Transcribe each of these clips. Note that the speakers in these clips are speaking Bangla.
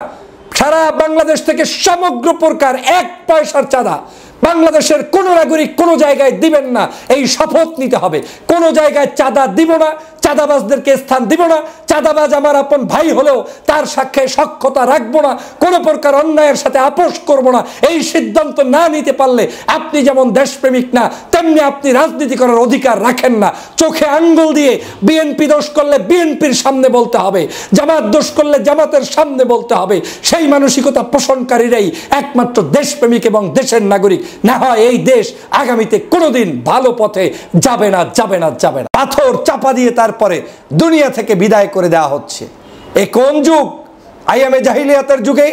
সারা বাংলাদেশ থেকে সমগ্র প্রকার 1 পয়সার চাঁদা বাংলাদেশের কোন নাগরিক কোন জায়গায় দিবেন না, এই শপথ নিতে হবে। কোন জায়গায় চাঁদা দিব না, চাঁদাবাজদেরকে স্থান দিব না, চাঁদাবাজ আমার আপন ভাই হলেও তার সাথে সখ্যতা রাখবো না, কোন প্রকার অন্যায়ের সাথে আপোষ করব না। এই সিদ্ধান্ত না নিতে পারলে আপনি যেমন দেশপ্রেমিক না, তেমনি আপনি রাজনীতি করার অধিকার রাখেন না। চোখে আঙ্গুল দিয়ে বিএনপি দোষ করলে বিএনপির সামনে বলতে হবে, জামাত দোষ করলে জামাতের সামনে বলতে হবে। সেই মানসিকতা পোষণকারীরাই একমাত্র দেশপ্রেমিক এবং দেশের নাগরিক। না হয় এই দেশ আগামীতে কোনোদিন ভালো পথে যাবে না, যাবে না, যাবে না। পাথর চাপা দিয়ে তারপরে দুনিয়া থেকে বিদায় করে দেওয়া হচ্ছে। এ কোন যুগ? আইয়ামে জাহিলিয়াতের যুগে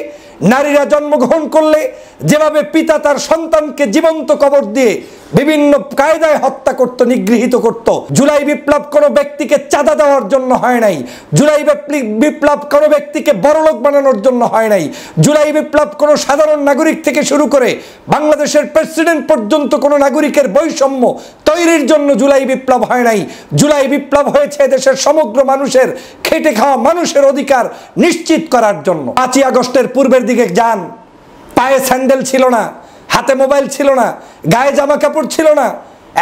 নারীরা জন্মগ্রহণ করলে যেভাবে পিতা তার সন্তানকে জীবন্ত কবর দিয়ে বিভিন্ন কায়দায় হত্যা করত, নিগৃহীত করত। জুলাই বিপ্লব কোনো ব্যক্তিকে চাঁদা দেওয়ার জন্য হয় নাই। জুলাই বিপ্লব কোনো ব্যক্তিকে বড়লোক বানানোর জন্য হয় নাই। জুলাই বিপ্লব কোনো সাধারণ নাগরিক থেকে শুরু করে বাংলাদেশের প্রেসিডেন্ট পর্যন্ত কোনো নাগরিকের বৈষম্য তৈরির জন্য জুলাই বিপ্লব হয় নাই। জুলাই বিপ্লব হয়েছে দেশের সমগ্র মানুষের খেটে খাওয়া মানুষের অধিকার নিশ্চিত করার জন্য। 5ই আগস্টের পূর্বের দিকে যান, পায়ে স্যান্ডেল ছিল না, হাতে মোবাইল ছিল না, গায়ে জামা কাপড় ছিল না।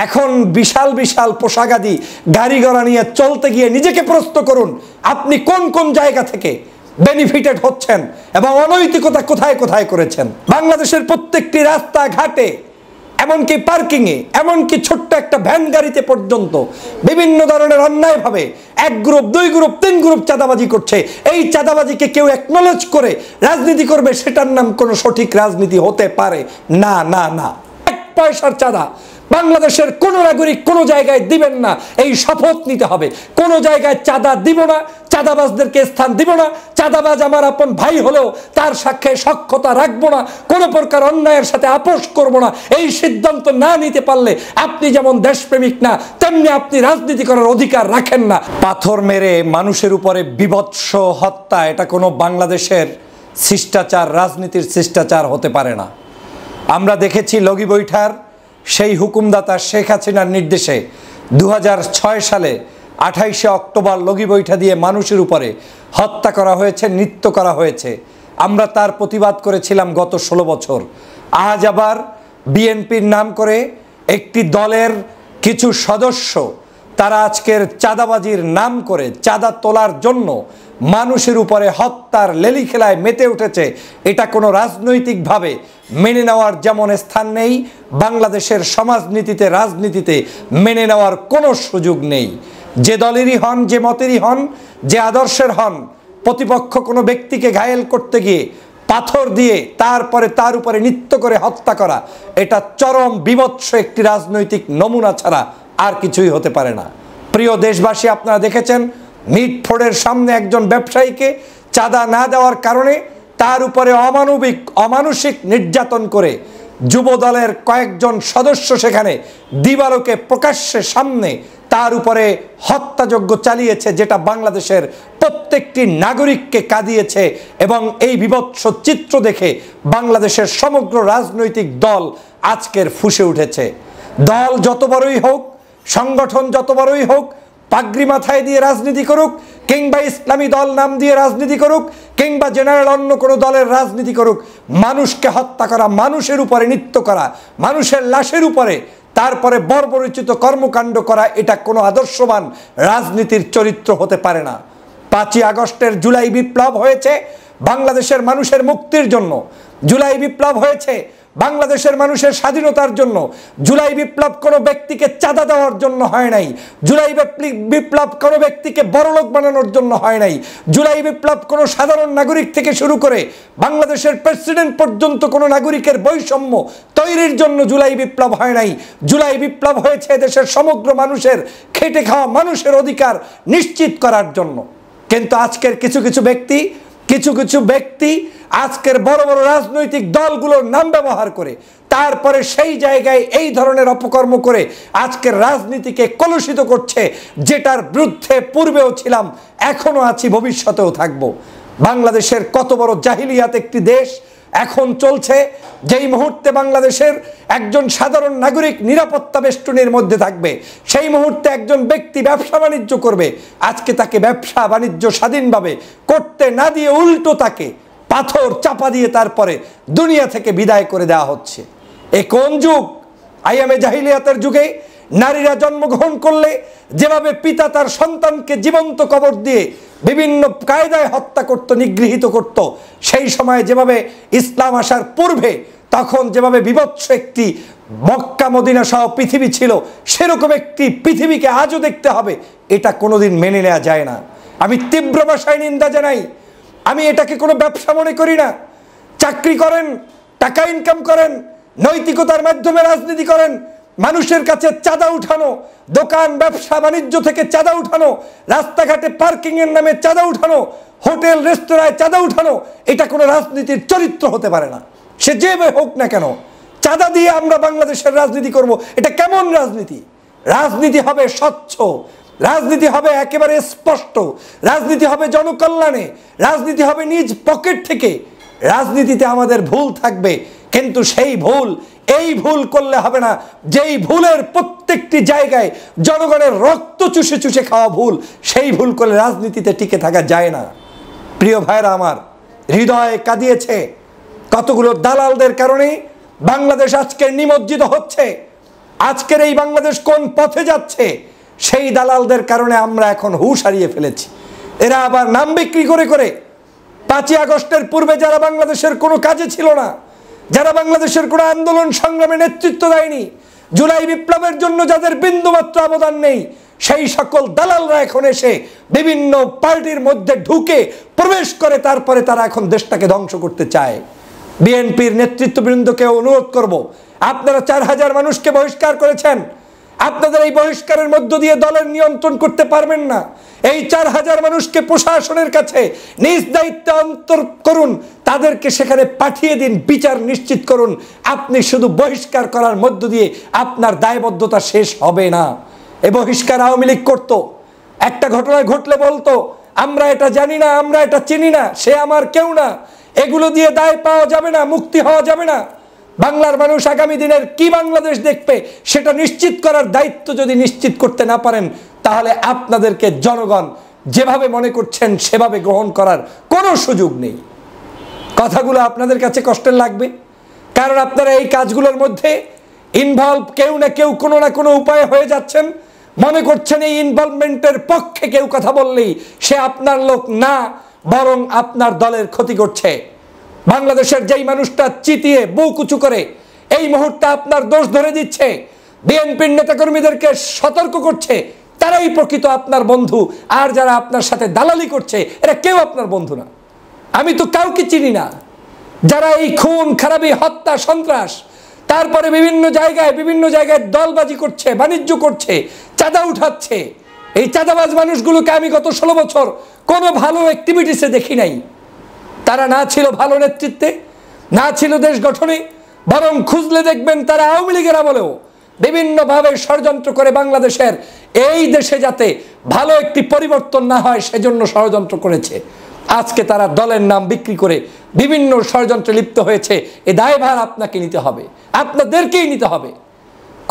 এখন বিশাল বিশাল পোশাকাদি গাড়ি ঘোড়া নিয়ে চলতে গিয়ে নিজেকে প্রশ্ন করুন, আপনি কোন কোন জায়গা থেকে বেনিফিটেড হচ্ছেন এবং অনৈতিকতা কোথায় কোথায় করেছেন। বাংলাদেশের প্রত্যেকটি রাস্তা ঘাটে, এমনকি পার্কিংয়ে, এমনকি ছোট্ট একটা ভ্যান গাড়িতে পর্যন্ত বিভিন্ন ধরনের অন্যায়ভাবে 1 গ্রুপ 2 গ্রুপ 3 গ্রুপ চাঁদাবাজি করছে। এই চাঁদাবাজিকে কেউ অ্যাকনলেজ করে রাজনীতি করবে, সেটার নাম কোনো সঠিক রাজনীতি হতে পারে না। না না 1 পয়সার চাঁদা বাংলাদেশের কোন নাগরিক কোন জায়গায় দিবেন না, এই শপথ নিতে হবে। কোন জায়গায় চাঁদা দিব না, চাঁদাবাজদেরকে স্থান দিব না, চাঁদাবাজ আমার আপন ভাই হলেও তার সাথে সখ্যতা রাখবো না, কোন প্রকার অন্যায়ের সাথে আপোষ করব না। এই সিদ্ধান্ত না নিতে পারলে আপনি যেমন দেশপ্রেমিক না, তেমনি আপনি রাজনীতি করার অধিকার রাখেন না। পাথর মেরে মানুষের উপরে বিভৎস হত্যা, এটা কোনো বাংলাদেশের শিষ্টাচার, রাজনীতির শিষ্টাচার হতে পারে না। আমরা দেখেছি লগি বৈঠার সেই হুকুমদাতা শেখ হাসিনার নির্দেশে 2006 সালে 28শে অক্টোবর লগি বৈঠা দিয়ে মানুষের উপরে হত্যা করা হয়েছে, নৃত্য করা হয়েছে। আমরা তার প্রতিবাদ করেছিলাম গত 16 বছর। আজ আবার বিএনপির নাম করে একটি দলের কিছু সদস্য তারা আজকের চাঁদাবাজির নাম করে চাঁদা তোলার জন্য মানুষের উপরে হত্যার লেলি খেলায় মেতে উঠেছে। এটা কোনো রাজনৈতিকভাবে মেনে নেওয়ার যেমন স্থান নেই, বাংলাদেশের সমাজনীতিতে, রাজনীতিতে মেনে নেওয়ার কোনো সুযোগ নেই। যে দলেরই হন, যে মতেরই হন, যে আদর্শের হন, প্রতিপক্ষ কোনো ব্যক্তিকে ঘায়েল করতে গিয়ে পাথর দিয়ে তারপরে তার উপরে নৃত্য করে হত্যা করা, এটা চরম বিভৎস একটি রাজনৈতিক নমুনা ছাড়া আর কিছুই হতে পারে না। প্রিয় দেশবাসী, আপনারা দেখেছেন মিটফোর্ডের সামনে একজন ব্যবসায়ীকে চাঁদা না দেওয়ার কারণে তার উপরে অমানুষিক নির্যাতন করে যুব দলের কয়েকজন সদস্য সেখানে দিবালোকে প্রকাশ্যে সামনে তার উপরে হত্যাযজ্ঞ চালিয়েছে, যেটা বাংলাদেশের প্রত্যেকটি নাগরিককে কাঁদিয়েছে। এবং এই বিভৎস চিত্র দেখে বাংলাদেশের সমগ্র রাজনৈতিক দল আজকের ফুঁসে উঠেছে। দল যত বড়ই হোক, সংগঠন যত বড়ই হোক, পাগড়ি মাথায় দিয়ে রাজনীতি করুক, কিংবা ইসলামী দল নাম দিয়ে রাজনীতি করুক, কিংবা জেনারেল অন্য কোনো দলের রাজনীতি করুক, মানুষকে হত্যা করা, মানুষের উপরে নৃত্য করা, মানুষের লাশের উপরে তারপরে বর্বরচিত কর্মকাণ্ড করা, এটা কোনো আদর্শবান রাজনীতির চরিত্র হতে পারে না। 5ই আগস্টের জুলাই বিপ্লব হয়েছে বাংলাদেশের মানুষের মুক্তির জন্য। জুলাই বিপ্লব হয়েছে বাংলাদেশের মানুষের স্বাধীনতার জন্য। জুলাই বিপ্লব কোনো ব্যক্তিকে চাঁদা দেওয়ার জন্য হয় নাই। জুলাই বিপ্লব কোনো ব্যক্তিকে বড়লোক বানানোর জন্য হয় নাই। জুলাই বিপ্লব কোনো সাধারণ নাগরিক থেকে শুরু করে বাংলাদেশের প্রেসিডেন্ট পর্যন্ত কোনো নাগরিকের বৈষম্য তৈরির জন্য জুলাই বিপ্লব হয় নাই। জুলাই বিপ্লব হয়েছে দেশের সমগ্র মানুষের খেটে খাওয়া মানুষের অধিকার নিশ্চিত করার জন্য। কিন্তু আজকের কিছু কিছু ব্যক্তি আজকের বড় বড় রাজনৈতিক দলগুলোর নাম ব্যবহার করে তারপরে সেই জায়গায় এই ধরনের অপকর্ম করে আজকের রাজনীতিকে কলুষিত করছে, যেটার বিরুদ্ধে পূর্বেও ছিলাম, এখনো আছি, ভবিষ্যতেও থাকবো। বাংলাদেশের কত বড় জাহিলিয়াত একটি দেশ এখন চলছে, যেই মুহূর্তে বাংলাদেশের একজন সাধারণ নাগরিক নিরাপত্তা বেষ্টনীর মধ্যে থাকবে, সেই মুহূর্তে একজন ব্যক্তি ব্যবসা বাণিজ্য করবে, আজকে তাকে ব্যবসা বাণিজ্য স্বাধীনভাবে করতে না দিয়ে উল্টো তাকে পাথর চাপা দিয়ে তারপরে দুনিয়া থেকে বিদায় করে দেওয়া হচ্ছে। এ কোন যুগ? আইয়ামে জাহিলিয়াতের যুগে নারীরা জন্মগ্রহণ করলে যেভাবে পিতা তার সন্তানকে জীবন্ত কবর দিয়ে বিভিন্ন কায়দায় হত্যা করত, নিগৃহীত করত, সেই সময় যেভাবে ইসলাম আসার পূর্বে তখন যেভাবে বিভৎস একটি মক্কা মদিনা সহ পৃথিবী ছিল, সেরকম একটি পৃথিবীকে আজও দেখতে হবে, এটা কোনোদিন মেনে নেওয়া যায় না। আমি তীব্র ভাষায় নিন্দা জানাই। আমি এটাকে কোনো ব্যবসা মনে করি না। চাকরি করেন, টাকা ইনকাম করেন, নৈতিকতার মাধ্যমে রাজনীতি করেন, মানুষের কাছে চাঁদা উঠানো, দোকান ব্যবসা বাণিজ্য থেকে চাঁদা উঠানো, রাস্তাঘাটে পার্কিং এর নামে চাঁদা উঠানো, হোটেল রেস্তোরাঁয় চাঁদা উঠানো, এটা কোনো রাজনীতির চরিত্র হতে পারে না। সে যে হোক না কেন, চাঁদা দিয়ে আমরা বাংলাদেশের রাজনীতি করব, এটা কেমন রাজনীতি? রাজনীতি হবে স্বচ্ছ, রাজনীতি হবে একেবারে স্পষ্ট, রাজনীতি হবে জনকল্যাণে, রাজনীতি হবে নিজ পকেট থেকে। রাজনীতিতে আমাদের ভুল থাকবে, কিন্তু সেই ভুল এই ভুল করলে হবে না যেই ভুলের প্রত্যেকটি জায়গায় জনগণের রক্ত চুষে চুষে খাওয়া ভুল, সেই ভুল করলে রাজনীতিতে টিকে থাকা যায় না। প্রিয় ভাইরা আমার, হৃদয়ে কাঁদিয়েছে কতগুলো দালালদের কারণে বাংলাদেশ আজকে নিমজ্জিত হচ্ছে। আজকের এই বাংলাদেশ কোন পথে যাচ্ছে, সেই দালালদের কারণে আমরা এখন হুঁশ হারিয়ে ফেলেছি। এরা আবার নাম বিক্রি করে করে 5ই আগস্টের পূর্বে যারা বাংলাদেশের কোনো কাজে ছিল না, যারা বাংলাদেশের কোনো আন্দোলন সংগ্রামে নেতৃত্ব দেয়নি, জুলাই বিপ্লবের জন্য যাদের বিন্দুমাত্র অবদান নেই, সেই সকল দালালরা এখন এসে বিভিন্ন পার্টির মধ্যে ঢুকে প্রবেশ করে তারপরে তারা এখন দেশটাকে ধ্বংস করতে চায়। বিএনপির নেতৃত্ববৃন্দকে অনুরোধ করব, আপনারা 4000 মানুষকে বহিষ্কার করেছেন, আপনাদের এই বহিষ্কারের মধ্য দিয়ে দলের নিয়ন্ত্রণ করতে পারবেন না। এই 4000 মানুষকে প্রশাসনের কাছে নিজ দায়িত্বে অন্তর করুন, তাদেরকে সেখানে পাঠিয়ে দিন, বিচার নিশ্চিত করুন। আপনি শুধু বহিষ্কার করার মধ্য দিয়ে আপনার দায়বদ্ধতা শেষ হবে না। এই বহিষ্কার আওয়ামী লীগ করতো, একটা ঘটনা ঘটলে বলতো আমরা এটা জানি না, আমরা এটা চিনি না, সে আমার কেউ না। এগুলো দিয়ে দায় পাওয়া যাবে না, মুক্তি হওয়া যাবে না। বাংলার মানুষ আগামী দিনের কি বাংলাদেশ দেখবে সেটা নিশ্চিত করার দায়িত্ব যদি নিশ্চিত করতে না পারেন, তাহলে আপনাদেরকে জনগণ যেভাবে মনে করছেন সেভাবে গ্রহণ করার কোনো সুযোগ নেই। কথাগুলো আপনাদের কাছে কষ্টের লাগবে, কারণ আপনারা এই কাজগুলোর মধ্যে ইনভলভ কেউ না কেউ কোনো না কোনো উপায়ে হয়ে যাচ্ছেন। মনে করছেন এই ইনভলভমেন্টের পক্ষে কেউ কথা বললেই সে আপনার লোক না, বরং আপনার দলের ক্ষতি করছে। বাংলাদেশের যেই মানুষটা চিতিয়ে বুক উঁচু করে এই মুহূর্তে আপনার দোষ ধরে দিচ্ছে, বিএনপির নেতাকর্মীদেরকে সতর্ক করছে, তারাই প্রকৃত আপনার বন্ধু। আর যারা আপনার সাথে দালালি করছে এরা কেউ আপনার বন্ধু না। আমি তো কাউকে চিনি না যারা এই খুন খারাপি হত্যা সন্ত্রাস, তারপরে বিভিন্ন জায়গায় দলবাজি করছে, বাণিজ্য করছে, চাঁদা উঠাচ্ছে। এই চাঁদাবাজ মানুষগুলোকে আমি গত 16 বছর কোনো ভালো অ্যাক্টিভিটিসে দেখি নাই। তারা না ছিল ভালো নেতৃত্বে, না ছিল দেশ গঠনে, বরং খুঁজলে দেখবেন তারা আওয়ামী লীগের আমলেও বিভিন্নভাবে ষড়যন্ত্র করে বাংলাদেশের এই দেশে যাতে ভালো একটি পরিবর্তন না হয় সেজন্য ষড়যন্ত্র করেছে। আজকে তারা দলের নাম বিক্রি করে বিভিন্ন ষড়যন্ত্রে লিপ্ত হয়েছে। এই দায়ভার আপনাকে নিতে হবে, আপনাদেরকেই নিতে হবে।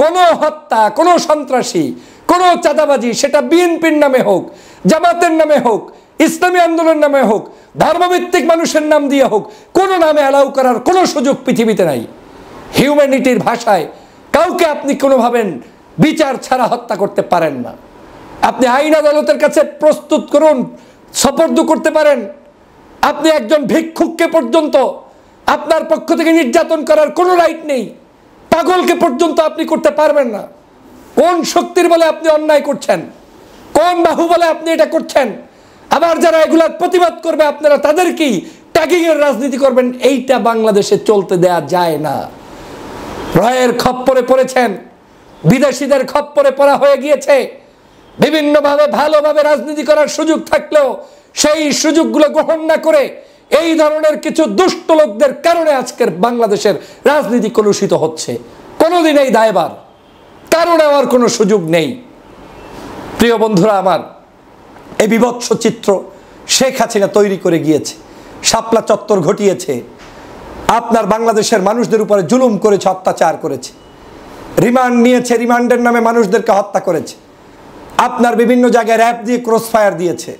কোনো হত্যা, কোনো সন্ত্রাসী, কোনো চাঁদাবাজি, সেটা বিএনপির নামে হোক, জামাতের নামে হোক, ইসলামী আন্দোলনের নামে হোক, ধর্মভিত্তিক মানুষের নাম দিয়ে হোক, কোনো নামে অ্যালাউ করার কোনো সুযোগ পৃথিবীতে নাই। হিউম্যানিটির ভাষায় কাউকে আপনি কোনোভাবে বিচার ছাড়া হত্যা করতে পারেন না। আপনি আইন আদালতের কাছে প্রস্তুত করুন, সোপর্দ করতে পারেন। আপনি একজন ভিক্ষুককে পর্যন্ত আপনার পক্ষ থেকে নির্যাতন করার কোনো রাইট নেই। পাগলকে পর্যন্ত আপনি করতে পারবেন না। কোন শক্তির বলে আপনি অন্যায় করছেন? কোন বাহুবলে আপনি এটা করছেন? আবার যারা এগুলার প্রতিবাদ করবে আপনারা তাদেরকেই ট্যাগিং এর রাজনীতি করবেন। এইটা বাংলাদেশে চলতে দেয়া যায় না। রয়ের খপ্পরে পড়েছেন, বিদেশিদের খপ্পরে পড়া হয়ে গিয়েছে। বিভিন্নভাবে ভালোভাবে রাজনীতি করার সুযোগ থাকলেও সেই সুযোগগুলো গ্রহণ না করে এই ধরনের কিছু দুষ্ট লোকদের কারণে আজকের বাংলাদেশের রাজনীতি কলুষিত হচ্ছে। কোনোদিন এই দায়ভার কারো নেওয়ার কোনো সুযোগ নেই। প্রিয় বন্ধুরা আমার, এই বিভৎস চিত্র শেখ হাসিনা তৈরি করে গিয়েছে, শাপলা চত্বর ঘটিয়েছে, আপনার বাংলাদেশের মানুষদের উপরে জুলুম করেছে, অত্যাচার করেছে, রিমান্ড নিয়েছে, রিমান্ডের নামে মানুষদেরকে হত্যা করেছে, আপনার বিভিন্ন জায়গায় র্যাব দিয়ে ক্রস ফায়ার দিয়েছে,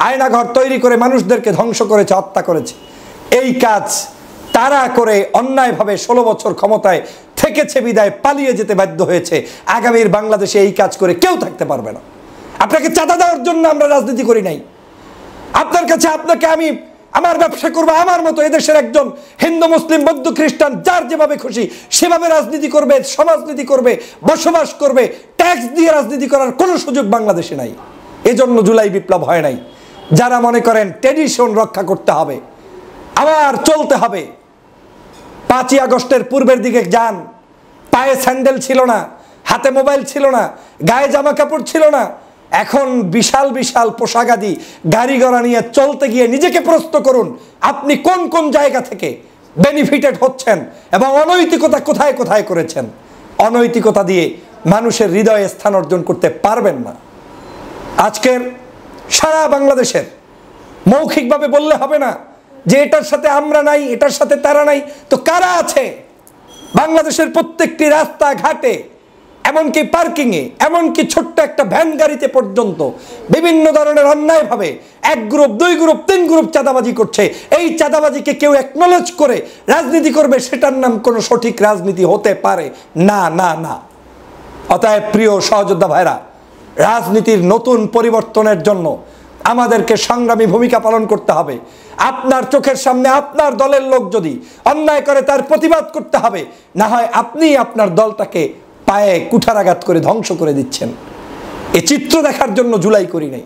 আয়নাঘর তৈরি করে মানুষদেরকে ধ্বংস করেছে, হত্যা করেছে। এই কাজ তারা করে অন্যায়ভাবে 16 বছর ক্ষমতায় থেকেছে বিদায় পালিয়ে যেতে বাধ্য হয়েছে। আগামীর বাংলাদেশে এই কাজ করে কেউ থাকতে পারবে না। আপনাকে চাঁদা দেওয়ার জন্য আমরা রাজনীতি করি নাই। আপনার কাছে আপনাকে আমি আমার ব্যবসা করবো আমার মতো, এদেশের একজন হিন্দু মুসলিম বৌদ্ধ খ্রিস্টান যার যেভাবে খুশি সেভাবে রাজনীতি করবে, সমাজনীতি করবে, বসবাস করবে, ট্যাক্স দিয়ে রাজনীতি করার কোনো সুযোগ বাংলাদেশে নাই। এজন্য জুলাই বিপ্লব হয় নাই। যারা মনে করেন ট্র্যাডিশন রক্ষা করতে হবে, আবার চলতে হবে, 5ই আগস্টের পূর্বের দিকে যান, পায়ে স্যান্ডেল ছিল না, হাতে মোবাইল ছিল না, গায়ে জামা কাপড় ছিল না, এখন বিশাল বিশাল পোশাকাদি গাড়ি ঘোড়া নিয়ে চলতে গিয়ে নিজেকে প্রশ্ন করুন আপনি কোন কোন জায়গা থেকে বেনিফিটেড হচ্ছেন এবং অনৈতিকতা কোথায় কোথায় করেছেন। অনৈতিকতা দিয়ে মানুষের হৃদয়ে স্থান অর্জন করতে পারবেন না। আজকের সারা বাংলাদেশের মৌখিকভাবে বললে হবে না যে এটার সাথে আমরা নাই, এটার সাথে তারা নাই, তো কারা আছে? বাংলাদেশের প্রত্যেকটি রাস্তা ঘাটে, এমনকি পার্কিংয়ে, এমনকি ছোট্ট একটা ভ্যান গাড়িতে পর্যন্ত বিভিন্ন ধরনের অন্যায়ভাবে 1 গ্রুপ 2 গ্রুপ 3 গ্রুপ চাঁদাবাজি করছে। এই চাঁদাবাজিকে কেউ অ্যাকনলেজ করে রাজনীতি করবে, সেটার নাম কোনো সঠিক রাজনীতি হতে পারে না না না। অতএব প্রিয় সহযোদ্ধা ভাইরা, রাজনীতির নতুন পরিবর্তনের জন্য আমাদেরকে সংগ্রামী ভূমিকা পালন করতে হবে। আপনার চোখের সামনে আপনার দলের লোক যদি অন্যায় করে তার প্রতিবাদ করতে হবে, না হয় আপনি আপনার দলটাকে পায়ে কুঠারাঘাত করে ধ্বংস করে দিচ্ছেন। এ চিত্র দেখার জন্য জুলাই করি নাই,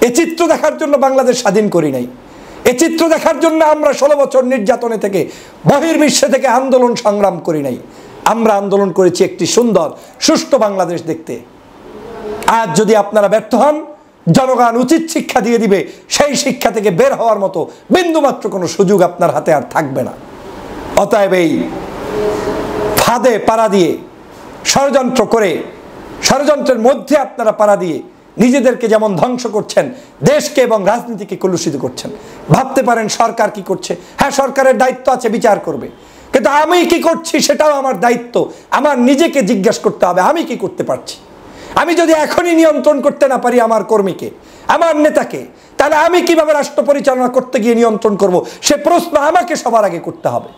এ চিত্র দেখার জন্য বাংলাদেশ স্বাধীন করি নাই, এ চিত্র দেখার জন্য আমরা 16 বছর নির্যাতনে থেকে বহির্বিশ্বে থেকে আন্দোলন সংগ্রাম করি নাই। আমরা আন্দোলন করেছি একটি সুন্দর সুষ্ঠু বাংলাদেশ দেখতে। আজ যদি আপনারা ব্যর্থ হন, জনগণ উচিত শিক্ষা দিয়ে দিবে, সেই শিক্ষা থেকে বের হওয়ার মতো বিন্দুমাত্র কোনো সুযোগ আপনার হাতে আর থাকবে না। অতএব এই ফাঁদে পাড়া দিয়ে ষড়যন্ত্র করে, ষড়যন্ত্রের মধ্যে আপনারা পাড়া দিয়ে নিজেদেরকে যেমন ধ্বংস করছেন, দেশকে এবং রাজনীতিকে কলুষিত করছেন। ভাবতে পারেন সরকার কি করছে? হ্যাঁ, সরকারের দায়িত্ব আছে, বিচার করবে, কিন্তু আমি কি করছি সেটাও আমার দায়িত্ব। আমার নিজেকে জিজ্ঞাসা করতে হবে আমি কি করতে পারছি। আমি যদি এখনই নিয়ন্ত্রণ করতে না পারি আমার কর্মীকে, আমার নেতাকে, তাহলে আমি কিভাবে রাষ্ট্র পরিচালনা করতে গিয়ে নিয়ন্ত্রণ করব, সে প্রশ্ন আমাকে সবার আগে করতে হবে।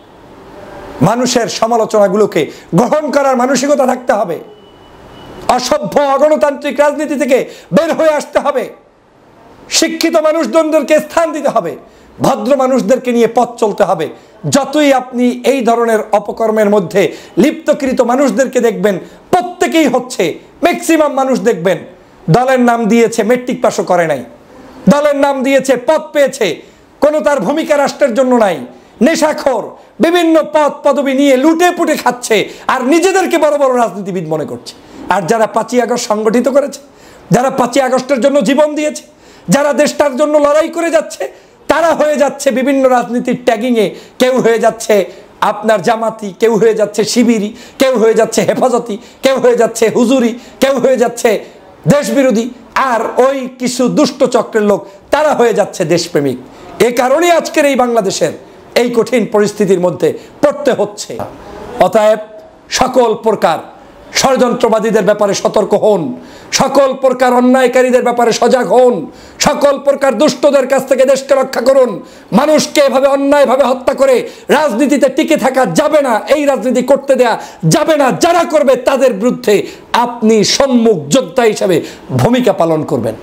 মানুষের সমালোচনাগুলোকে গ্রহণ করার মানসিকতা থাকতে হবে। অসভ্য অগণতান্ত্রিক রাজনীতি থেকে বের হয়ে আসতে হবে। শিক্ষিত মানুষজনদেরকে স্থান দিতে হবে, ভদ্র মানুষদেরকে নিয়ে পথ চলতে হবে। যতই আপনি এই ধরনের অপকর্মের মধ্যে লিপ্তকৃত মানুষদেরকে দেখবেন, প্রত্যেকেই হচ্ছে, ম্যাক্সিমাম মানুষ দেখবেন দলের নাম দিয়েছে, মেট্রিক পাসও করে নাই, দলের নাম দিয়েছে, পদ পেয়েছে, কোনো তার ভূমিকা রাষ্ট্রের জন্য নাই, নেশাখোর, বিভিন্ন পদ পদবি নিয়ে লুটে পুটে খাচ্ছে আর নিজেদেরকে বড় বড় রাজনীতিবিদ মনে করছে। আর যারা 5ই আগস্ট সংগঠিত করেছে, যারা 5ই আগস্টের জন্য জীবন দিয়েছে, যারা দেশটার জন্য লড়াই করে যাচ্ছে, তারা হয়ে যাচ্ছে বিভিন্ন রাজনীতির ট্যাগিংয়ে। কেউ হয়ে যাচ্ছে আপনার জামাতি, কেউ হয়ে যাচ্ছে শিবিরি, কেউ হয়ে যাচ্ছে হেফাজতি, কেউ হয়ে যাচ্ছে হুজুরি, কেউ হয়ে যাচ্ছে দেশবিরোধী, আর ওই কিছু দুষ্ট চক্রের লোক তারা হয়ে যাচ্ছে দেশপ্রেমিক। এ কারণে আজকের এই বাংলাদেশের এই কঠিন পরিস্থিতির মধ্যে পড়তে হচ্ছে। অতএব সকল প্রকার ষড়যন্ত্রবাদীদের ব্যাপারে সতর্ক হন, সকল প্রকার অন্যায়কারীদের ব্যাপারে সজাগ হন, সকল প্রকার দুষ্টদের কাছ থেকে দেশকে রক্ষা করুন। মানুষকে এভাবে অন্যায়ভাবে হত্যা করে রাজনীতিতে টিকে থাকা যাবে না, এই রাজনীতি করতে দেয়া যাবে না। যারা করবে তাদের বিরুদ্ধে আপনি সম্মুখ যোদ্ধা হিসাবে ভূমিকা পালন করবেন।